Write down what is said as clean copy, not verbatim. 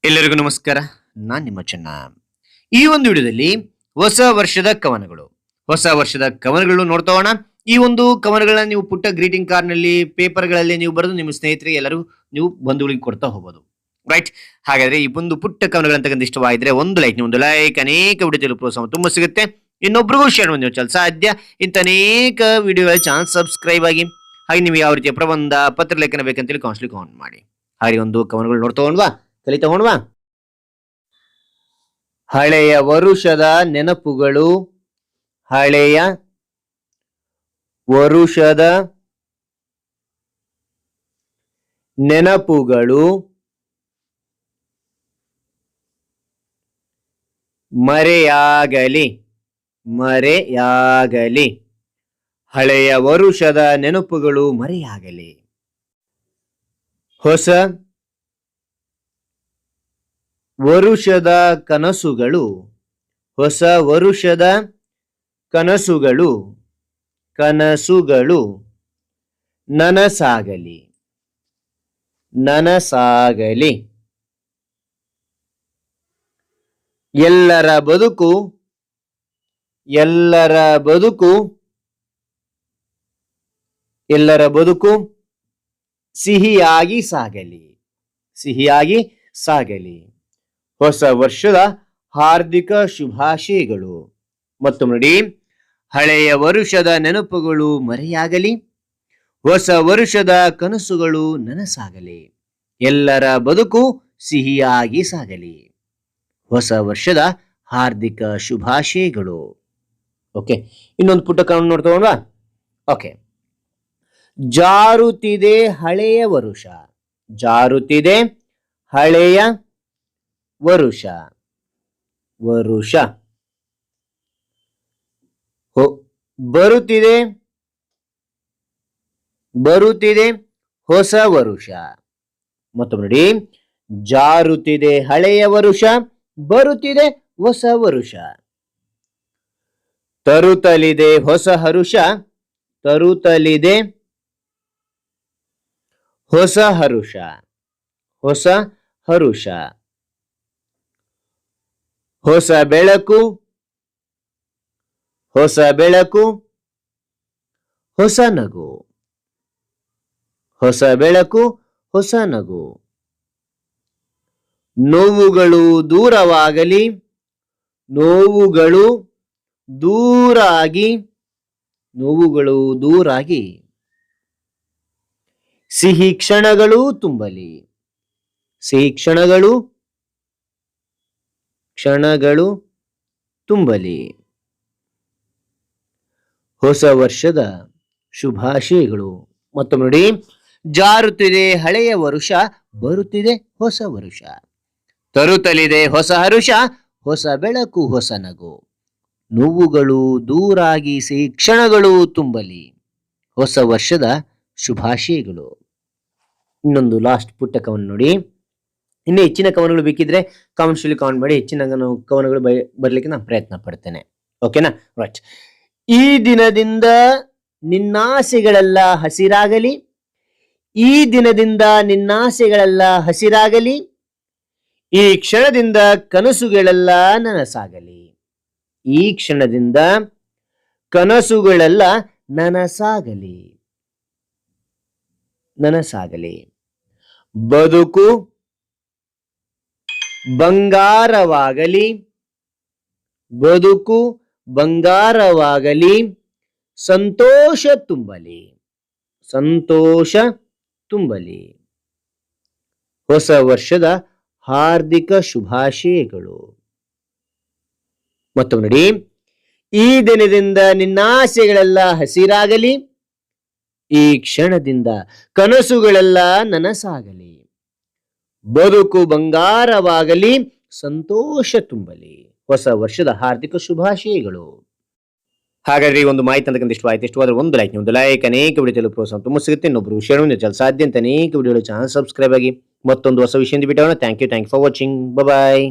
ಎಲ್ಲರಿಗೂ ನಮಸ್ಕಾರ. ನಾನು ನಿಮ್ಮ ಚೆನ್ನ. ಈ ಒಂದು ವಿಡಿಯೋದಲ್ಲಿ ಹೊಸ ವರ್ಷದ ಕವನಗಳು ನೋಡ್ತಾ ಹೋಗೋಣ. ಈ ಒಂದು ಕವನಗಳನ್ನ ನೀವು ಪುಟ್ಟ ಗ್ರೀಟಿಂಗ್ ಕಾರ್ಡ್ ನಲ್ಲಿ, ಪೇಪರ್ಗಳಲ್ಲಿ ನೀವು ಬರೆದು ನಿಮ್ಮ ಸ್ನೇಹಿತರಿಗೆ ಎಲ್ಲರೂ ನೀವು ಬಂಧುಗಳಿಗೆ ಕೊಡ್ತಾ ಹೋಗಬಹುದು. ರೈಟ್. ಹಾಗಾದ್ರೆ ಈ ಒಂದು ಪುಟ್ಟ ಕವನಗಳಂತಕ್ಕಂಥ ಇಷ್ಟವಾಗಿದ್ರೆ ಒಂದು ಲೈಕ್, ಅನೇಕ ವಿಡಿಯೋ ಪ್ರೋತ್ಸಾಹ ತುಂಬಾ ಸಿಗುತ್ತೆ. ಇನ್ನೊಬ್ರಿಗೂ ಶೇರ್ ಮಾಡಿ ನೀವು ಸಾಧ್ಯ. ಇಂಥ ಅನೇಕ ವಿಡಿಯೋಗಳ ಚಾನಲ್ ಸಬ್ಸ್ಕ್ರೈಬ್ ಆಗಿ. ಹಾಗೆ ನೀವು ಯಾವ ರೀತಿಯ ಪ್ರಬಂಧ, ಪತ್ರ ಲೇಖನ ಬೇಕಂತೇಳಿ ಕಾಮೆಂಟ್ ಮಾಡಿ. ಹಾಗೆ ಒಂದು ಕವನಗಳು ನೋಡ್ತಾ ಹೋಗೋಣವಾ, ಕಲಿತಾ ಹೋಗೋಣವಾ. ಹಳೆಯ ವರುಷದ ನೆನಪುಗಳು, ಹಳೆಯ ವರುಷದ ನೆನಪುಗಳು ಮರೆಯಾಗಲಿ. ಹಳೆಯ ವರುಷದ ನೆನಪುಗಳು ಮರೆಯಾಗಲಿ. ಹೊಸ ವರುಷದ ಕನಸುಗಳು, ಕನಸುಗಳು ನನಸಾಗಲಿ. ಎಲ್ಲರ ಬದುಕು ಸಿಹಿಯಾಗಿ ಸಾಗಲಿ. ಹೊಸ ವರ್ಷದ ಹಾರ್ದಿಕ ಶುಭಾಶಯಗಳು. ಮತ್ತು ನೋಡಿ, ಹಳೆಯ ವರುಷದ ನೆನಪುಗಳು ಮರೆಯಾಗಲಿ, ಹೊಸ ವರುಷದ ಕನಸುಗಳು ನನಸಾಗಲಿ, ಎಲ್ಲರ ಬದುಕು ಸಿಹಿಯಾಗಿ ಸಾಗಲಿ. ಹೊಸ ವರ್ಷದ ಹಾರ್ದಿಕ ಶುಭಾಶಯಗಳು. ಓಕೆ, ಇನ್ನೊಂದು ಪುಟ್ಟ ಕವನ ನೋಡ್ತೋಣ. ಓಕೆ. ಜಾರುತ್ತಿದೆ ಹಳೆಯ ವರುಷ, ಬರುತ್ತಿದೆ ಹೊಸ ವರುಷ. ಮತ್ತೊಮ್ಮೆ ನೋಡಿ, ಜಾರುತ್ತಿದೆ ಹಳೆಯ ವರುಷ, ಬರುತ್ತಿದೆ ಹೊಸ ವರುಷ. ತರುತ್ತಲಿದೆ ಹೊಸ ಹರುಷ, ಹೊಸ ಬೆಳಕು, ಹೊಸ ನಗು. ನೋವುಗಳು ದೂರಾಗಿ ಸಿಹಿ ಕ್ಷಣಗಳು ತುಂಬಲಿ. ಹೊಸ ವರ್ಷದ ಶುಭಾಶಯಗಳು. ಮತ್ತೊಮ್ಮೆ ನೋಡಿ, ಜಾರುತ್ತಿದೆ ಹಳೆಯ ವರುಷ, ಬರುತ್ತಿದೆ ಹೊಸ ವರುಷ. ತರುತ್ತಲಿದೆ ಹೊಸ ಹರುಷ, ಹೊಸ ಬೆಳಕು, ಹೊಸ ನಗು. ನೋವುಗಳು ದೂರಾಗಿ ಸಿಹಿ ಕ್ಷಣಗಳು ತುಂಬಲಿ. ಹೊಸ ವರ್ಷದ ಶುಭಾಶಯಗಳು. ಇನ್ನೊಂದು ಲಾಸ್ಟ್ ಪುಟ್ಟ ಕವನ ನೋಡಿ. ಇನ್ನು ಹೆಚ್ಚಿನ ಕವನಗಳು ಬೇಕಿದ್ರೆ ಕಾಮೆಂಟ್ಸ್ ಅಲ್ಲಿ ಕಾಮೆಂಟ್ ಮಾಡಿ. ಹೆಚ್ಚಿನ ಕವನಗಳು ಬರ್ಲಿಕ್ಕೆ ನಾನು ಪ್ರಯತ್ನ ಪಡ್ತೇನೆ. ಓಕೆನಾ? ರೈಟ್. ಈ ದಿನದಿಂದ ನಿನ್ನಾಸೆಗಳೆಲ್ಲ ಹಸಿರಾಗಲಿ, ಈ ಕ್ಷಣದಿಂದ ಕನಸುಗಳೆಲ್ಲ ನನಸಾಗಲಿ. ಬದುಕು ಬಂಗಾರವಾಗಲಿ, ಸಂತೋಷ ತುಂಬಲಿ. ಹೊಸ ವರ್ಷದ ಹಾರ್ದಿಕ ಶುಭಾಶಯಗಳು. ಮತ್ತೊಮ್ಮೆ ನೋಡಿ, ಈ ದಿನದಿಂದ ನಿನ್ನಾಸೆಗಳೆಲ್ಲ ಹಸಿರಾಗಲಿ, ಈ ಕ್ಷಣದಿಂದ ಕನಸುಗಳೆಲ್ಲ ನನಸಾಗಲಿ. ಬದುಕು ಬಂಗಾರವಾಗಲಿ, ಸಂತೋಷ ತುಂಬಲಿ. ಹೊಸ ವರ್ಷದ ಹಾರ್ದಿಕ ಶುಭಾಶಯಗಳು. ಹಾಗಾದ್ರೆ ಈ ಒಂದು ಮಾಹಿತಿ ಅಂತಕ್ಕಂಥ ಇಷ್ಟವಾದ್ರೆ ಒಂದು ಲೈಕ್, ಅನೇಕ ವಿಡಿಯೋ ಪ್ರೋತ್ಸಾಹ ತುಂಬ ಸಿಗುತ್ತೆ. ಇನ್ನೊಬ್ರು ಶೇರ್ ಸಾಧ್ಯ ಅಂತ ಅನೇಕ ವಿಡಿಯೋ ಚಾನಲ್ ಸಬ್ಸ್ಕ್ರೈಬ್ ಆಗಿ. ಮತ್ತೊಂದು ಹೊಸ ವಿಷಯದಿಂದ ಬಿಟ್ಟವನ್ನ. Thank you for watching. Bye.